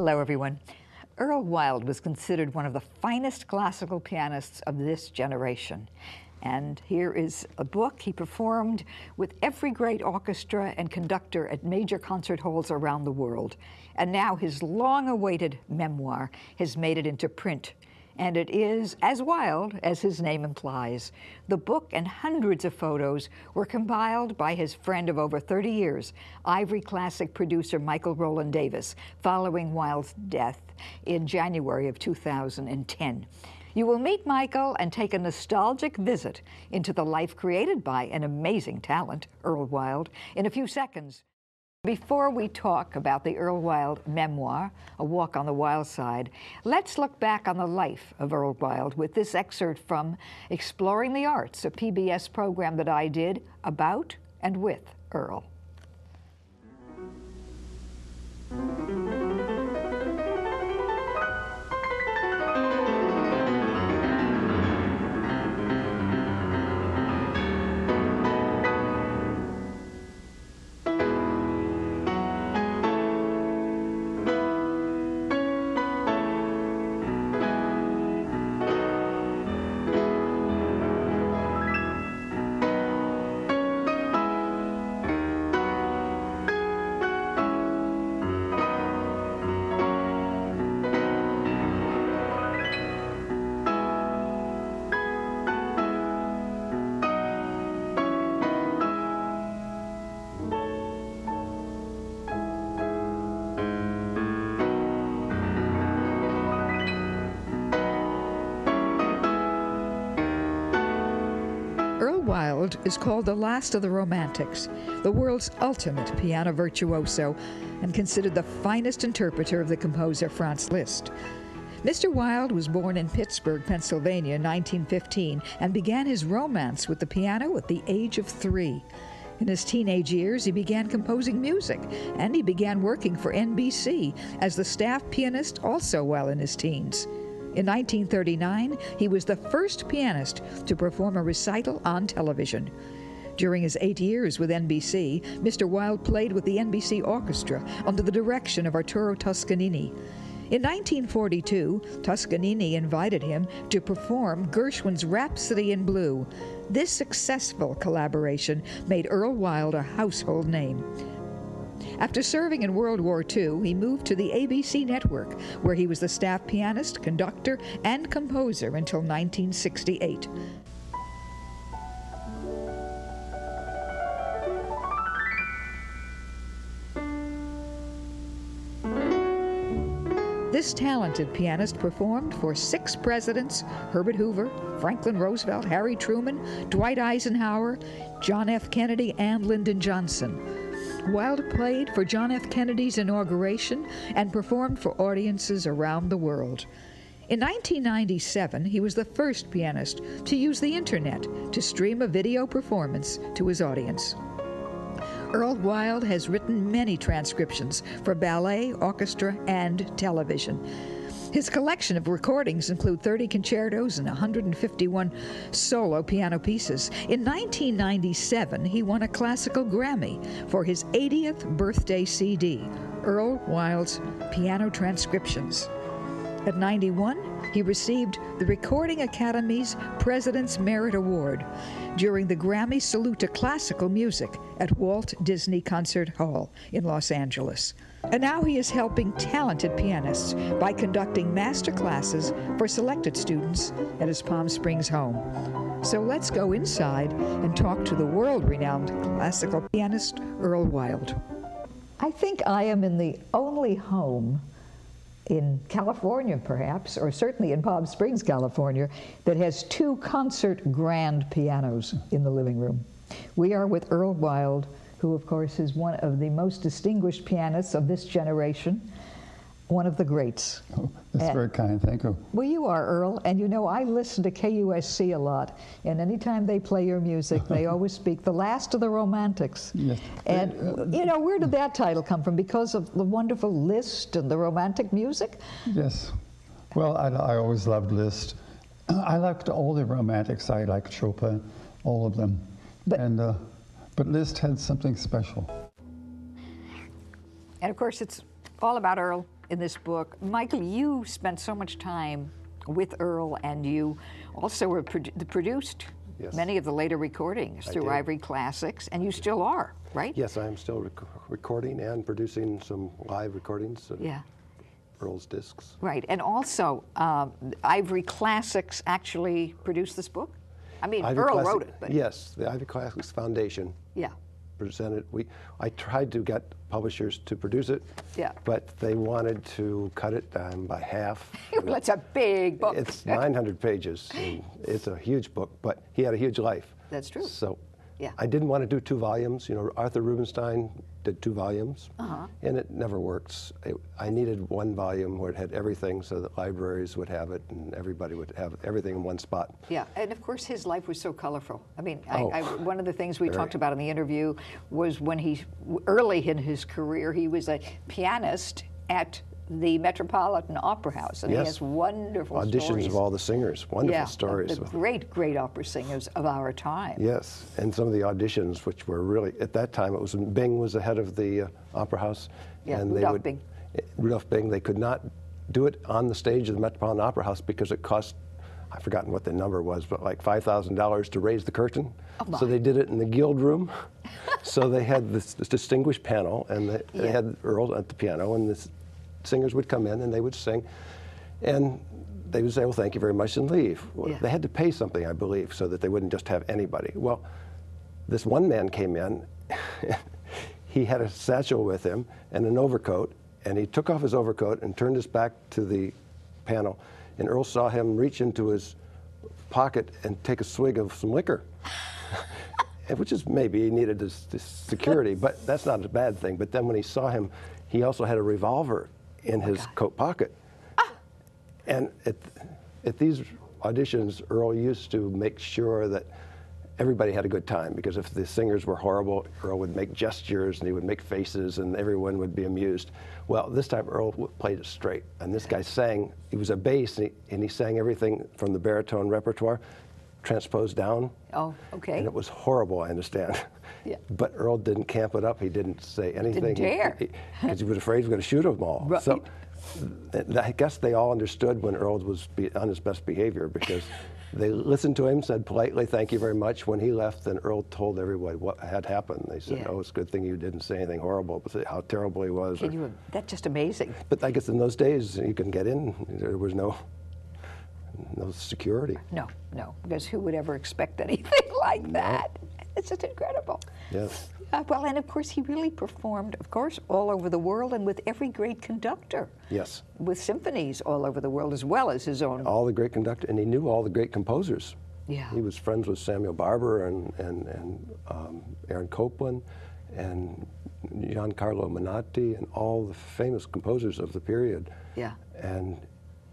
Hello, everyone. Earl Wild was considered one of the finest classical pianists of this generation. And here is a book he performed with every great orchestra and conductor at major concert halls around the world. And now his long-awaited memoir has made it into print. And it is as wild as his name implies. The book and hundreds of photos were compiled by his friend of over 30 years, Ivory Classic producer Michael Rowland Davis, following Wild's death in January of 2010. You will meet Michael and take a nostalgic visit into the life created by an amazing talent, Earl Wild, in a few seconds. Before we talk about the Earl Wild memoir, A Walk on the Wild Side, let's look back on the life of Earl Wild with this excerpt from Exploring the Arts, a PBS program that I did about and with Earl. Wild is called the last of the Romantics, the world's ultimate piano virtuoso, and considered the finest interpreter of the composer Franz Liszt. Mr. Wild was born in Pittsburgh, Pennsylvania in 1915 and began his romance with the piano at the age of 3. In his teenage years, he began composing music, and he began working for NBC as the staff pianist also while in his teens. In 1939, he was the first pianist to perform a recital on television. During his 8 years with NBC, Mr. Wild played with the NBC Orchestra under the direction of Arturo Toscanini. In 1942, Toscanini invited him to perform Gershwin's Rhapsody in Blue. This successful collaboration made Earl Wild a household name. After serving in World War II, he moved to the ABC network, where he was the staff pianist, conductor, and composer until 1968. This talented pianist performed for 6 presidents: Herbert Hoover, Franklin Roosevelt, Harry Truman, Dwight Eisenhower, John F. Kennedy, and Lyndon Johnson. Wild played for John F. Kennedy's inauguration and performed for audiences around the world. In 1997, he was the first pianist to use the internet to stream a video performance to his audience. Earl Wild has written many transcriptions for ballet, orchestra, and television. His collection of recordings include 30 concertos and 151 solo piano pieces. In 1997, he won a classical Grammy for his 80th birthday CD, Earl Wild's Piano Transcriptions. At 91, he received the Recording Academy's President's Merit Award during the Grammy Salute to Classical Music at Walt Disney Concert Hall in Los Angeles. And now he is helping talented pianists by conducting master classes for selected students at his Palm Springs home. So let's go inside and talk to the world-renowned classical pianist, Earl Wild. I think I am in the only home in California, perhaps, or certainly in Palm Springs, California, that has 2 concert grand pianos in the living room. We are with Earl Wild, who, of course, is one of the most distinguished pianists of this generation, one of the greats. Oh, that's very kind, thank you. Well, you are, Earl, and you know, I listen to KUSC a lot, and anytime they play your music, they always speak the last of the Romantics. Yes. And, you know, where did that title come from? Because of the wonderful Liszt and the Romantic music? Yes. Well, I always loved Liszt. I liked all the Romantics. I liked Chopin, all of them. But Liszt had something special. And of course, it's all about Earl. in this book. Michael, you spent so much time with Earl, and you also were produced Yes. many of the later recordings through Ivory Classics, and you still are, right? Yes, I am still recording and producing some live recordings of Earl's discs. Right, and also Ivory Classics actually produced this book? I mean, Earl wrote it. But yes, the Ivory Classics Foundation presented. I tried to get publishers to produce it, but they wanted to cut it down by half. Well, it's a big book. It's 900 pages. And it's a huge book, but he had a huge life. That's true. So I didn't want to do 2 volumes. You know, Arthur Rubinstein did 2 volumes, and it never works. I needed 1 volume where it had everything so that libraries would have it and everybody would have everything in one spot. Yeah, and of course his life was so colorful. I mean, one of the things we talked about in the interview was when early in his career, he was a pianist at the Metropolitan Opera House, and he has wonderful auditions stories. of all the singers, wonderful stories. The great opera singers of our time. Yes, and some of the auditions, which were really, at that time, it was when Bing was the head of the Opera House. Yeah, and Rudolph Bing. Rudolph Bing, they could not do it on the stage of the Metropolitan Opera House because it cost, I've forgotten what the number was, but like $5,000 to raise the curtain. So they did it in the Guild Room. So they had this distinguished panel, and they had Earl at the piano, and the singers would come in and they would sing, and they would say, well, thank you very much, and leave. Well, they had to pay something, I believe, so that they wouldn't just have anybody. Well, this one man came in, he had a satchel with him and an overcoat, and he took off his overcoat and turned his back to the panel, and Earl saw him reach into his pocket and take a swig of some liquor. Which is maybe he needed this security, but that's not a bad thing. But then when he saw him, he also had a revolver in his coat pocket. And at these auditions, Earl used to make sure that everybody had a good time, because if the singers were horrible, Earl would make gestures and he would make faces and everyone would be amused. Well, this time Earl played it straight, and this guy sang, he was a bass, and he sang everything from the baritone repertoire, transposed down. Oh, okay. And it was horrible, I understand. Yeah. But Earl didn't camp it up. He didn't say anything. Didn't dare. Because he was afraid he was going to shoot them all. Right. So I guess they all understood when Earl was on his best behavior, because they listened to him, said politely, thank you very much. When he left, then Earl told everybody what had happened. They said, oh, it's a good thing you didn't say anything horrible, but how terrible he was. That's just amazing. But I guess in those days, you can get in. There was no security. No, because who would ever expect anything like that? It's just incredible. Yes. Well, and of course, he really performed, of course, all over the world and with every great conductor. Yes. With symphonies all over the world, as well as his own. All the great conductors, and he knew all the great composers. Yeah. He was friends with Samuel Barber and Aaron Copland and Giancarlo Menotti and all the famous composers of the period. Yeah. And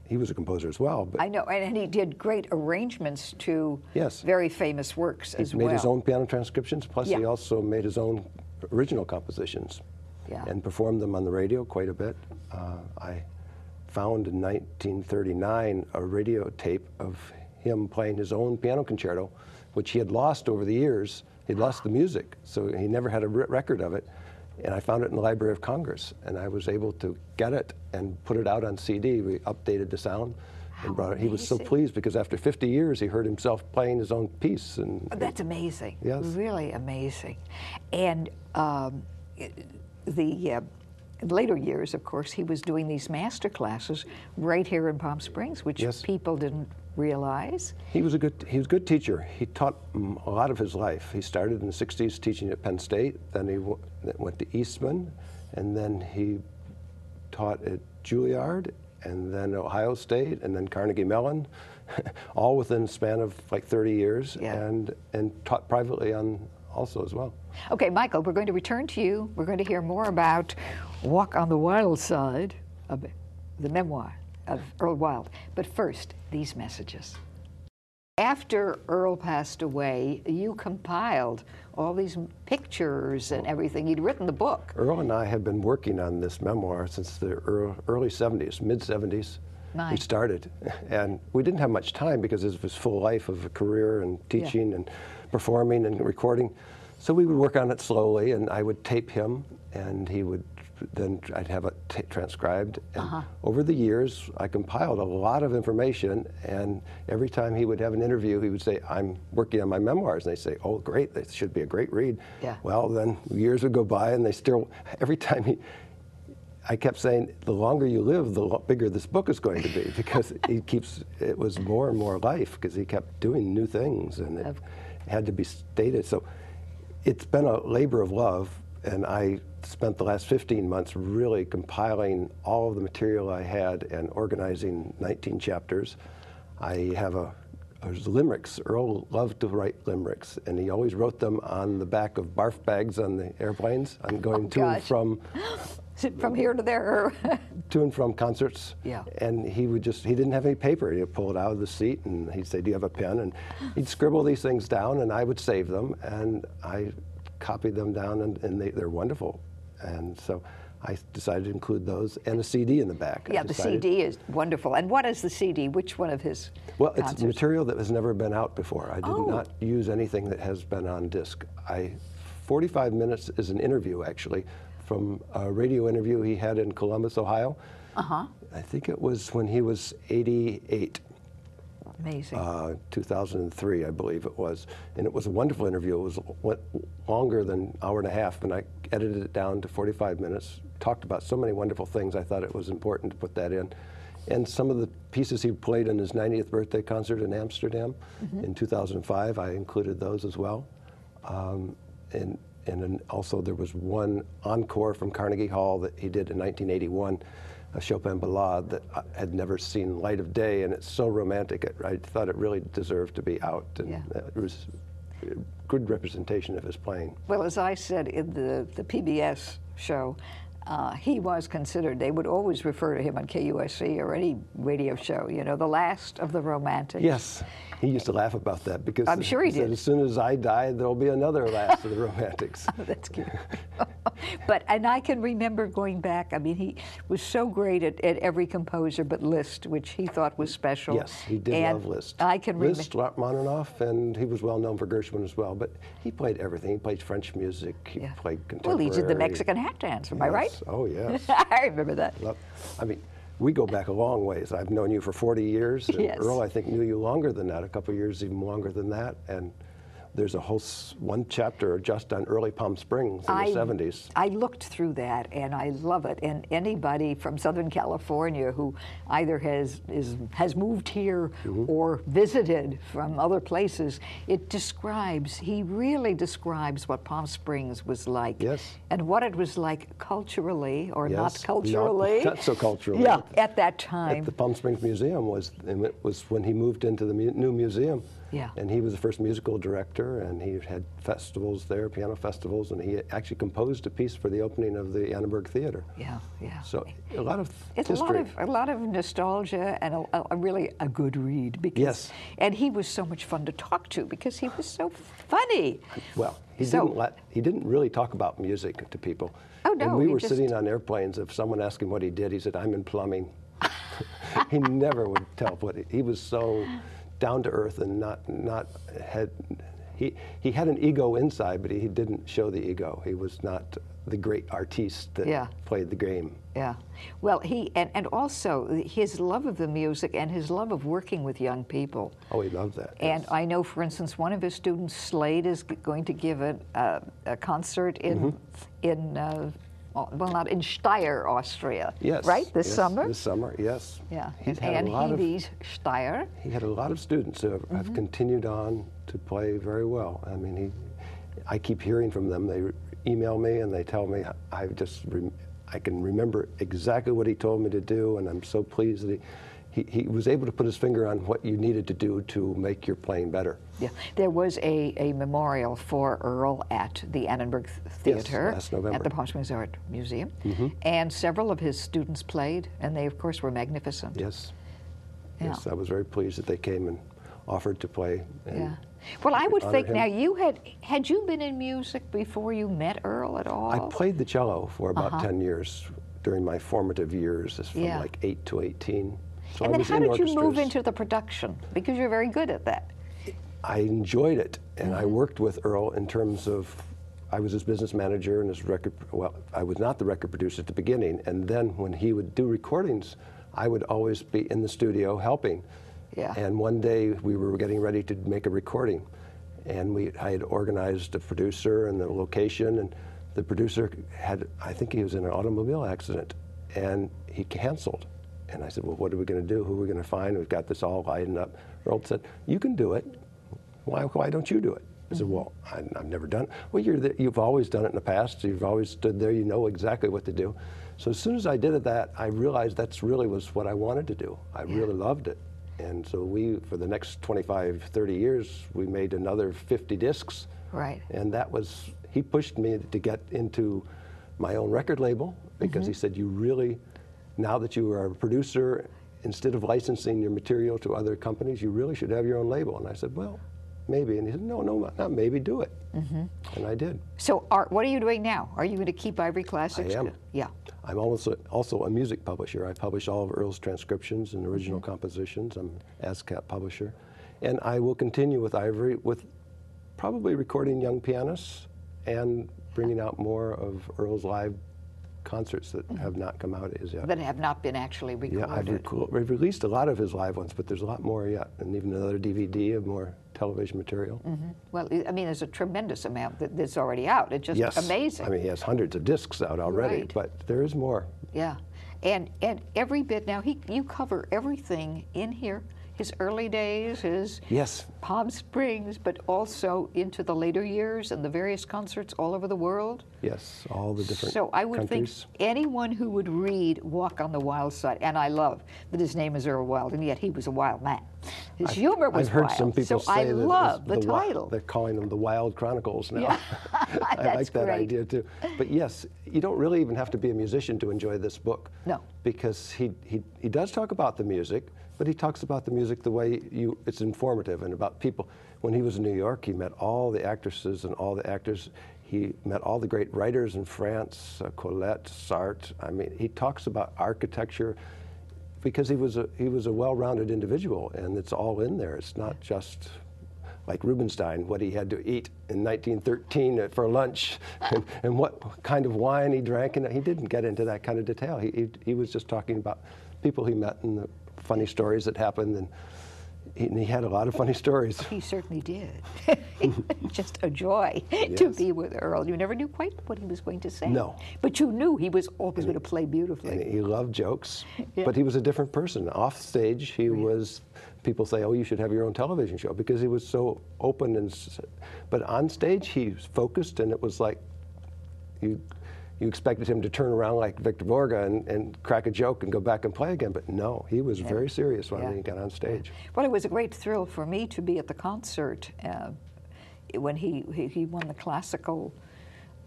he was a composer as well. But I know, and he did great arrangements to very famous works as well. He made his own piano transcriptions, plus he also made his own original compositions and performed them on the radio quite a bit. I found in 1939 a radio tape of him playing his own piano concerto, which he had lost over the years. He'd lost the music, so he never had a record of it. And I found it in the Library of Congress, and I was able to get it and put it out on CD. We updated the sound and brought it. He was so pleased, because after 50 years, he heard himself playing his own piece. And that's amazing. Yes. Really amazing. And the later years, of course, he was doing these master classes right here in Palm Springs, which people didn't realize. He was a good teacher. He taught a lot of his life. He started in the 60s teaching at Penn State, then he went to Eastman, and then he taught at Juilliard, and then Ohio State, and then Carnegie Mellon, all within a span of like 30 years, and taught privately also as well. Okay, Michael, we're going to return to you. We're going to hear more about Walk on the Wild Side, of the memoir of Earl Wild. But first, these messages. After Earl passed away, you compiled all these pictures and everything. You'd written the book. Earl and I have been working on this memoir since the early 70s, mid-70s. Nice. We started, and we didn't have much time because of his full life of a career and teaching and performing and recording. So we would work on it slowly, and I would tape him, and he would then I'd have it transcribed. And over the years, I compiled a lot of information, and every time he would have an interview, he would say, I'm working on my memoirs. And they say, oh, great, this should be a great read. Yeah. Well, then years would go by, and they still, every time I kept saying, the longer you live, the bigger this book is going to be, because it was more and more life, because he kept doing new things, and it had to be stated. So it's been a labor of love, and I spent the last 15 months really compiling all of the material I had and organizing 19 chapters. I have there's limericks. Earl loved to write limericks, and he always wrote them on the back of barf bags on the airplanes. I'm going to and from here to there. to and from concerts. Yeah. And he didn't have any paper. He'd pull it out of the seat, and he'd say, do you have a pen? And he'd scribble these things down, and I would save them, and I copied them down, and they're wonderful. And so I decided to include those and a CD in the back. Yeah, the CD is wonderful. And what is the CD? Which one of his concerts? It's material that has never been out before. I did not use anything that has been on disc. 45 minutes is an interview, actually, from a radio interview he had in Columbus, Ohio. I think it was when he was 88. Amazing. 2003, I believe it was. And it was a wonderful interview. It went longer than an hour and a half, and I edited it down to 45 minutes, talked about so many wonderful things. I thought it was important to put that in. And some of the pieces he played in his 90th birthday concert in Amsterdam in 2005, I included those as well. And then also there was one encore from Carnegie Hall that he did in 1981, a Chopin ballade that had never seen light of day, and it's so romantic. I thought it really deserved to be out, and it was a good representation of his playing. Well, as I said in the PBS show, he was considered, they would always refer to him on KUSC or any radio show, the last of the romantics. Yes. He used to laugh about that, because I'm sure he did. Said, as soon as I die, there'll be another last of the romantics. That's cute. And I can remember going back, he was so great at every composer but Liszt, which he thought was special. Yes, he did love Liszt. I can remember Liszt, Rachmaninoff, and he was well known for Gershwin as well, but he played everything. He played French music, he played contemporary. Well, he did the Mexican hat dance, am I right? Oh, yes. I remember that. We go back a long ways. I've known you for 40 years. And yes. Earl, I think, knew you longer than that, a couple of years even longer than that. And there's a whole one chapter just on early Palm Springs in the 70s. I looked through that, and I love it. And anybody from Southern California who either has moved here or visited from other places, he really describes what Palm Springs was like. Yes. And what it was like culturally, or yes. not culturally. Not so culturally. Yeah, at that time. At the Palm Springs Museum it was when he moved into the new museum. Yeah. And he was the first musical director, and he had festivals there, piano festivals, and he actually composed a piece for the opening of the Annenberg Theater. Yeah, yeah. So a lot of it's history. a lot of nostalgia, and really a good read. Because, yes. And he was so much fun to talk to because he was so funny. Well, he didn't really talk about music to people. Oh no. And we were sitting on airplanes. If someone asked him what he did, he said, "I'm in plumbing." He never would tell what he was so down to earth and he had an ego inside, but he didn't show the ego. He was not the great artiste that played the game. Yeah. Well, and also his love of the music and his love of working with young people. Oh, he loved that. And yes. I know, for instance, one of his students, Slade, is going to give a concert in well, not in Steyr, Austria. Yes. Right? This summer? This summer, yes. Yeah. And Hebe's Steyr. He had a lot of students who have continued on to play very well. I keep hearing from them. They email me and they tell me I can remember exactly what he told me to do, and I'm so pleased that he was able to put his finger on what you needed to do to make your playing better. Yeah, there was a memorial for Earl at the Annenberg Theater last November. at the Palm Springs Art Museum, and several of his students played, and they, of course, were magnificent. Yes. Yeah. Yes, I was very pleased that they came and offered to play. Yeah. Well, I would think him. now had you been in music before you met Earl at all? I played the cello for about 10 years during my formative years, from like 8 to 18. So and then how did you move into the production? Because you're very good at that. I enjoyed it, and I worked with Earl in terms of, I was his business manager and his record, well, I was not the record producer at the beginning, and then when he would do recordings, I would always be in the studio helping. Yeah. And one day we were getting ready to make a recording, and I had organized a producer and the location, and the producer had, I think he was in an automobile accident, and he canceled. And I said, well, what are we going to do? Who are we going to find? We've got this all lined up. Earl said, you can do it. Why don't you do it? I said, well, I've never done it. Well, you've always done it in the past. You've always stood there. You know exactly what to do. So as soon as I did that, I realized that's really was what I wanted to do. I really loved it. And so for the next 25, 30 years, we made another 50 discs. Right. And he pushed me to get into my own record label, because he said, you really, now that you are a producer, instead of licensing your material to other companies, you really should have your own label. And I said, well, maybe. And he said, no, not maybe, do it. And I did. So what are you doing now? Are you going to keep Ivory Classics? I am. Yeah. I'm also a music publisher. I publish all of Earl's transcriptions and original compositions. I'm ASCAP publisher. And I will continue with Ivory, with probably recording young pianists and bringing out more of Earl's live concerts that have not come out as yet. That have not been actually recorded. Yeah, we've released a lot of his live ones, but there's a lot more yet, and even another DVD of more television material. Well, I mean, there's a tremendous amount that's already out. It's just amazing. I mean, he has hundreds of discs out already, Right. but there is more. Yeah, and every bit now, you cover everything in here. His early days, his Palm Springs, but also into the later years and the various concerts all over the world. Yes, all the different So I would countries. think anyone who would read Walk on the Wild Side, and I love that his name is Earl Wild, and yet he was a wild man. His humor was I've heard wild. some people so say I that love the title. They're calling them the Wild Chronicles now. Yeah. I That's like that great. idea too. But yes, you don't really even have to be a musician to enjoy this book. No. Because he does talk about the music, but he talks about the music the way it's informative, and about people. When he was in New York, he met all the actresses and all the actors. He met all the great writers in France, Colette, Sartre. I mean, he talks about architecture, because he was a well-rounded individual, and it's all in there. It's not just like Rubinstein, what he had to eat in 1913 for lunch, and what kind of wine he drank. And he didn't get into that kind of detail. He was just talking about people he met and the funny stories that happened, and he had a lot of funny stories. He certainly did. Just a joy to be with Earl. You never knew quite what he was going to say. No. But you knew he was always going to play beautifully. And he loved jokes, but he was a different person. Off stage, he was, people say, oh, you should have your own television show, because he was so open. But on stage, he was focused, and it was like you expected him to turn around like Victor Borge and crack a joke and go back and play again, but no, he was very serious when he got on stage. Well, it was a great thrill for me to be at the concert when he won the classical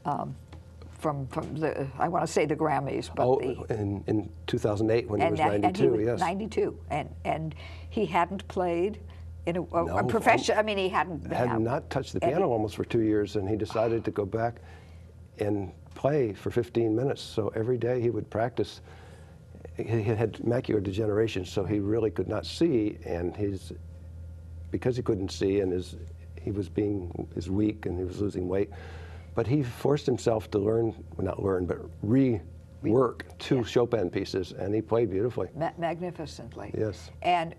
from the, I want to say the Grammys, but in 2008 when he was 92, yes. 92, and he hadn't played in a profession. I mean, he hadn't not touched the piano almost for 2 years, and he decided to go back and play for 15 minutes. So every day he would practice. He had macular degeneration, so he really could not see, and because he couldn't see, and he was weak, and he was losing weight, but he forced himself to but rework two Chopin pieces, and he played beautifully. Magnificently. Yes. And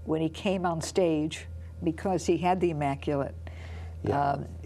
when he came on stage, because he had the immaculate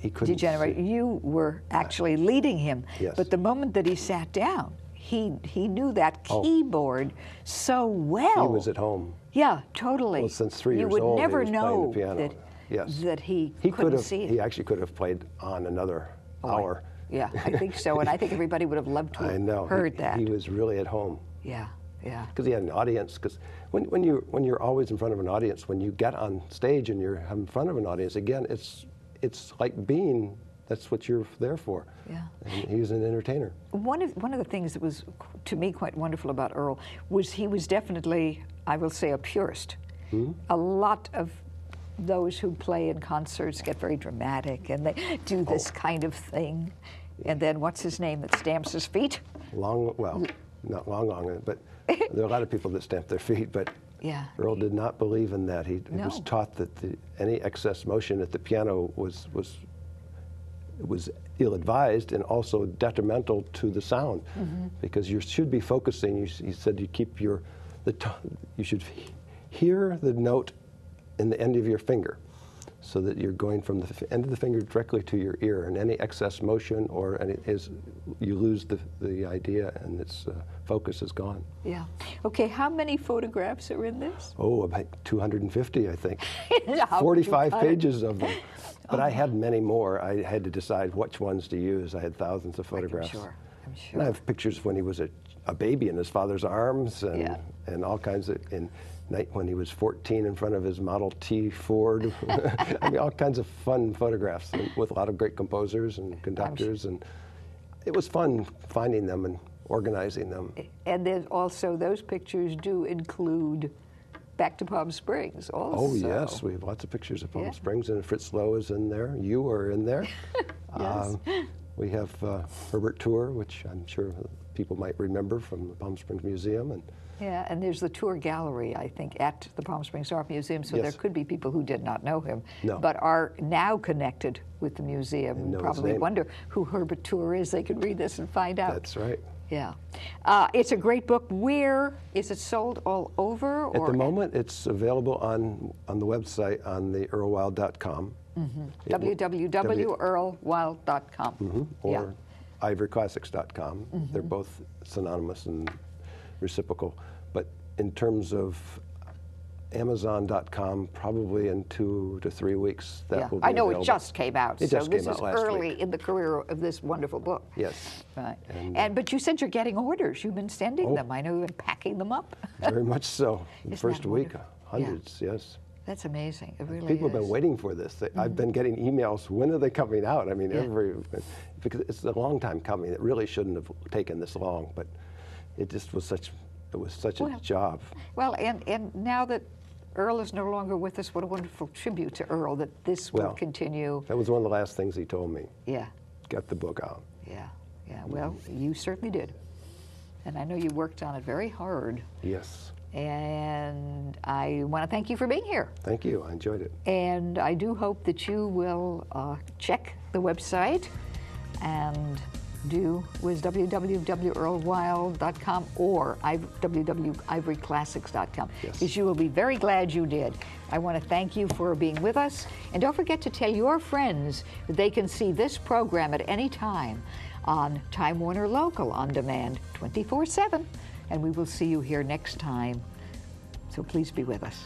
he couldn't degenerate. see. You were actually leading him. Yes. But the moment that he sat down, he knew that keyboard so well. He was at home. Yeah, totally. Well, since 3 years you would old, never he was know playing the piano. that he couldn't see it. He actually could have played on another hour. Yeah, I think so, and I think everybody would have loved to have heard that. He was really at home. Yeah, yeah. Because he had an audience. Because when you're always in front of an audience, when you get on stage and you're in front of an audience, again, it's like that's what you're there for. Yeah. And he's an entertainer. One of the things that was, to me, quite wonderful about Earl was he was definitely, I will say, a purist. A lot of those who play in concerts get very dramatic, and they do this kind of thing. And then what's his name that stamps his feet? Not long, but there are a lot of people that stamp their feet, but Earl did not believe in that. He was taught that any excess motion at the piano was it was ill-advised and also detrimental to the sound, because you should be focusing. You said you keep you should hear the note in the end of your finger, so that you're going from the end of the finger directly to your ear, and any excess motion or you lose the idea, and its focus is gone. Yeah. Okay, how many photographs are in this? Oh, about 250, I think. How 45 pages of them. But I had many more. I had to decide which ones to use. I had thousands of photographs. I'm sure. And I have pictures when he was a baby in his father's arms, and all kinds of, when he was 14 in front of his Model T Ford. I mean, all kinds of fun photographs with a lot of great composers and conductors. And it was fun finding them and organizing them. And there's also, those pictures do include back to Palm Springs also. Oh, yes. We have lots of pictures of Palm Springs, and Fritz Lowe is in there. You are in there. Yes. We have Herbert Tour, which I'm sure people might remember from the Palm Springs Museum. And there's the tour gallery, I think, at the Palm Springs Art Museum, so there could be people who did not know him, but are now connected with the museum and probably wonder who Herbert Tour is. They could read this and find out. That's right. Yeah. It's a great book. Where is it sold? All over? Or at the moment, it's available on the website on the earlwild.com. www.earlwild.com. Or ivoryclassics.com. They're both synonymous and reciprocal. But in terms of Amazon.com, probably in 2 to 3 weeks that will be I know available. it just came out, It so just this came is out last early week. in the career of this wonderful book. Yes. Right. And, but you said you're getting orders. You've been sending them. I know you've been packing them up. Very much so. The Isn't first that week, wonderful? hundreds, yes. That's amazing. It really People is. have been waiting for this. I've been getting emails, when are they coming out? I mean, because it's a long time coming. It really shouldn't have taken this long, but it just was such a job. Well, and now that Earl is no longer with us, what a wonderful tribute to Earl that this will continue. That was one of the last things he told me. Yeah. Get the book out. Yeah. Well, you certainly did. And I know you worked on it very hard. Yes. And I want to thank you for being here. Thank you. I enjoyed it. And I do hope that you will check the website, and was www.earlwild.com or www.ivoryclassics.com, because you will be very glad you did. I want to thank you for being with us, and don't forget to tell your friends that they can see this program at any time on Time Warner Local on demand 24/7, and we will see you here next time, so please be with us.